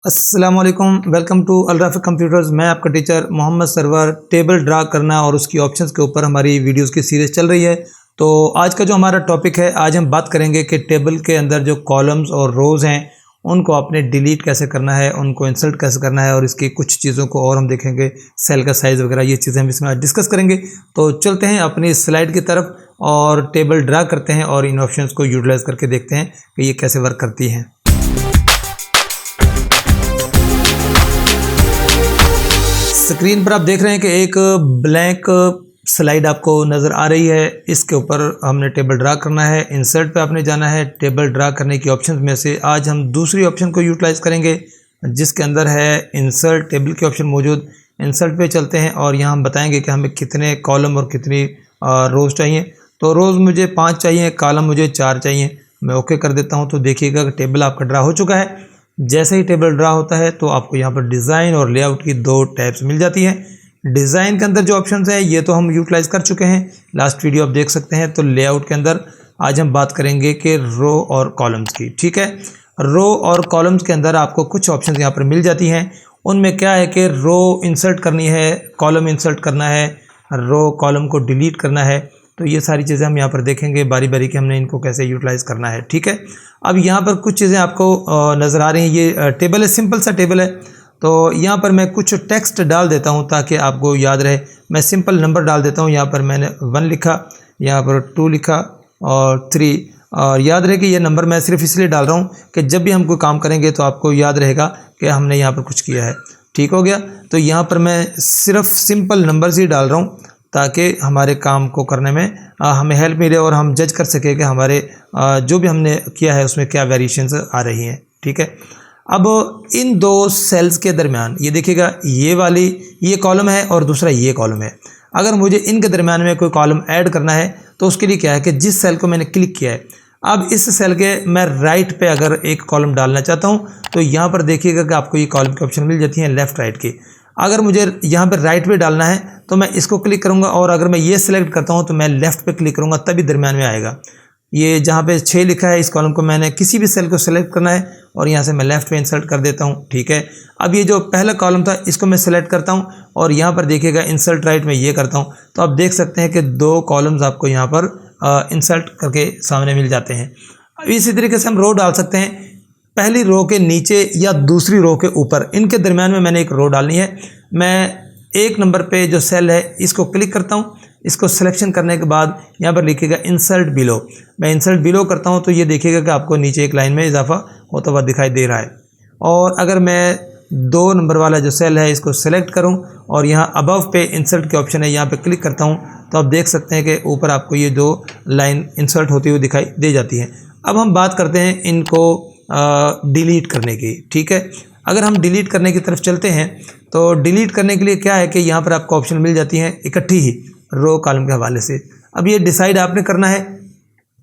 अस्सलाम वालेकुम, welcome to अल-राफिक computers. मैं आपका teacher Mohammad Sarwar. Table draw करना और उसकी ऑप्शंस के ऊपर हमारी वीडियोस की सीरीज़ चल रही है। तो आज का जो हमारा टॉपिक है, आज हम बात करेंगे कि टेबल के अंदर जो कॉलम्स और रोज़ हैं उनको आपने डिलीट कैसे करना है, उनको इंसर्ट कैसे करना है और इसकी कुछ चीज़ों को और हम देखेंगे, सेल का साइज़ वगैरह, ये चीज़ें हम इसमें आज डिस्कस करेंगे। तो चलते हैं अपनी स्लाइड की तरफ और टेबल ड्रा करते हैं और इन ऑप्शंस को यूटिलाइज़ करके देखते हैं कि ये कैसे वर्क करती हैं। स्क्रीन पर आप देख रहे हैं कि एक ब्लैंक स्लाइड आपको नज़र आ रही है। इसके ऊपर हमने टेबल ड्रा करना है। इंसर्ट पे आपने जाना है। टेबल ड्रा करने की ऑप्शंस में से आज हम दूसरी ऑप्शन को यूटिलाइज़ करेंगे जिसके अंदर है इंसर्ट टेबल की ऑप्शन मौजूद। इंसर्ट पे चलते हैं और यहाँ हम बताएंगे कि हमें कितने कॉलम और कितनी रोज़ चाहिए। तो रोज़ मुझे 5 चाहिए, कॉलम मुझे 4 चाहिए। मैं ओके कर देता हूँ। तो देखिएगा कि टेबल आपका ड्रा हो चुका है। जैसे ही टेबल ड्रा होता है तो आपको यहाँ पर डिज़ाइन और लेआउट की 2 टैब्स मिल जाती हैं। डिज़ाइन के अंदर जो ऑप्शंस हैं ये तो हम यूटिलाइज़ कर चुके हैं, लास्ट वीडियो आप देख सकते हैं। तो लेआउट के अंदर आज हम बात करेंगे कि रो और कॉलम्स की। ठीक है, रो और कॉलम्स के अंदर आपको कुछ ऑप्शंस यहाँ पर मिल जाती हैं। उनमें क्या है कि रो इंसर्ट करनी है, कॉलम इंसर्ट करना है, रो कॉलम को डिलीट करना है। तो ये सारी चीज़ें हम यहाँ पर देखेंगे बारी बारी कि हमने इनको कैसे यूटिलाइज़ करना है। ठीक है, अब यहाँ पर कुछ चीज़ें आपको नज़र आ रही हैं। ये टेबल है, सिंपल सा टेबल है। तो यहाँ पर मैं कुछ टेक्स्ट डाल देता हूँ ताकि आपको याद रहे। मैं सिंपल नंबर डाल देता हूँ। यहाँ पर मैंने 1 लिखा, यहाँ पर 2 लिखा और 3। और याद रहे कि ये नंबर मैं सिर्फ इसलिए डाल रहा हूँ कि जब भी हम कोई काम करेंगे तो आपको याद रहेगा कि हमने यहाँ पर कुछ किया है। ठीक हो गया। तो यहाँ पर मैं सिर्फ सिंपल नंबर्स ही डाल रहा हूँ ताकि हमारे काम को करने में हमें हेल्प मिले और हम जज कर सकें कि हमारे जो भी हमने किया है उसमें क्या वेरिएशंस आ रही हैं। ठीक है, अब इन 2 सेल्स के दरमियान ये देखिएगा, ये कॉलम है और दूसरा ये कॉलम है। अगर मुझे इनके दरमियान में कोई कॉलम ऐड करना है तो उसके लिए क्या है कि जिस सेल को मैंने क्लिक किया है, अब इस सेल के मैं राइट पे अगर एक कॉलम डालना चाहता हूँ तो यहाँ पर देखिएगा कि आपको ये कॉलम की ऑप्शन मिल जाती है लेफ़्ट राइट की। अगर मुझे यहाँ पर राइट पे डालना है तो मैं इसको क्लिक करूँगा और अगर मैं ये सिलेक्ट करता हूँ तो मैं लेफ़्ट पे क्लिक करूँगा, तभी दरमियान में आएगा। ये जहाँ पे 6 लिखा है, इस कॉलम को मैंने किसी भी सेल को सेलेक्ट करना है और यहाँ से मैं लेफ़्ट पे इंसर्ट कर देता हूँ। ठीक है, अब ये जो पहला कॉलम था इसको मैं सेलेक्ट करता हूँ और यहाँ पर देखिएगा इंसर्ट राइट में ये करता हूँ। तो आप देख सकते हैं कि 2 कॉलम्स आपको यहाँ पर इंसर्ट करके सामने मिल जाते हैं। इसी तरीके से हम रो डाल सकते हैं, पहली रो के नीचे या दूसरी रो के ऊपर, इनके दरमियान में मैंने एक रो डालनी है। मैं 1 नंबर पे जो सेल है इसको क्लिक करता हूँ। इसको सिलेक्शन करने के बाद यहाँ पर लिखिएगा इंसर्ट बिलो। मैं इंसर्ट बिलो करता हूँ तो ये देखिएगा कि आपको नीचे एक लाइन में इजाफा होता हुआ दिखाई दे रहा है। और अगर मैं 2 नंबर वाला जो सेल है इसको सेलेक्ट करूँ और यहाँ अबव पे इंसर्ट के ऑप्शन है, यहाँ पे क्लिक करता हूँ तो आप देख सकते हैं कि ऊपर आपको ये 2 लाइन इंसर्ट होती हुई दिखाई दे जाती हैं। अब हम बात करते हैं इनको डिलीट करने की। ठीक है, अगर हम डिलीट करने की तरफ चलते हैं तो डिलीट करने के लिए क्या है कि यहाँ पर आपको ऑप्शन मिल जाती हैं इकट्ठी ही रो कॉलम के हवाले से। अब ये डिसाइड आपने करना है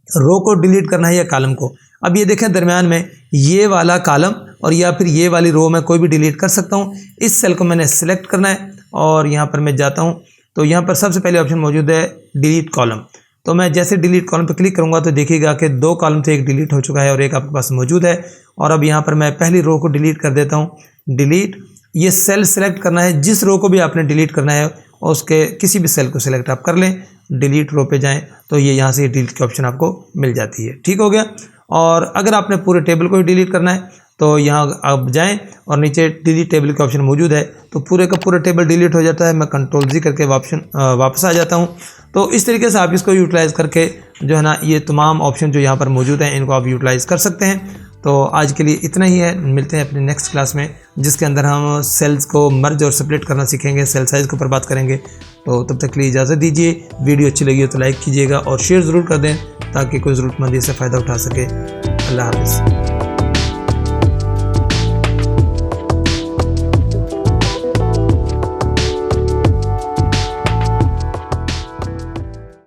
रो को डिलीट करना है या कॉलम को। अब ये देखें दरमियान में ये वाला कॉलम और या फिर ये वाली रो मैं कोई भी डिलीट कर सकता हूँ। इस सेल को मैंने सेलेक्ट करना है और यहाँ पर मैं जाता हूँ तो यहाँ पर सबसे पहले ऑप्शन मौजूद है डिलीट कॉलम। तो मैं जैसे डिलीट कॉलम पर क्लिक करूँगा तो देखिएगा कि 2 कॉलम थे, एक डिलीट हो चुका है और एक आपके पास मौजूद है। और अब यहाँ पर मैं पहली रो को डिलीट कर देता हूँ। डिलीट, ये सेल सेलेक्ट करना है, जिस रो को भी आपने डिलीट करना है और उसके किसी भी सेल को सिलेक्ट आप कर लें। डिलीट रो पे जाएं तो ये यहाँ से डिलीट की ऑप्शन आपको मिल जाती है। ठीक हो गया। और अगर आपने पूरे टेबल को ही डिलीट करना है तो यहाँ आप जाएं और नीचे डिलीट टेबल का ऑप्शन मौजूद है तो पूरे का पूरा टेबल डिलीट हो जाता है। मैं कंट्रोल-Z करके वापस आ जाता हूँ। तो इस तरीके से आप इसको यूटिलाइज़ करके जो है ना, ये तमाम ऑप्शन जो यहाँ पर मौजूद हैं इनको आप यूटिलाइज़ कर सकते हैं। तो आज के लिए इतना ही है। मिलते हैं अपनी नेक्स्ट क्लास में जिसके अंदर हम सेल्स को मर्ज और सेपरेट करना सीखेंगे, सेल साइज़ के ऊपर बात करेंगे। तो तब तक के लिए इजाज़त दीजिए। वीडियो अच्छी लगी हो तो लाइक कीजिएगा और शेयर ज़रूर कर दें ताकि कोई ज़रूरतमंद इससे फ़ायदा उठा सके। अल्लाह हाफ़िज़।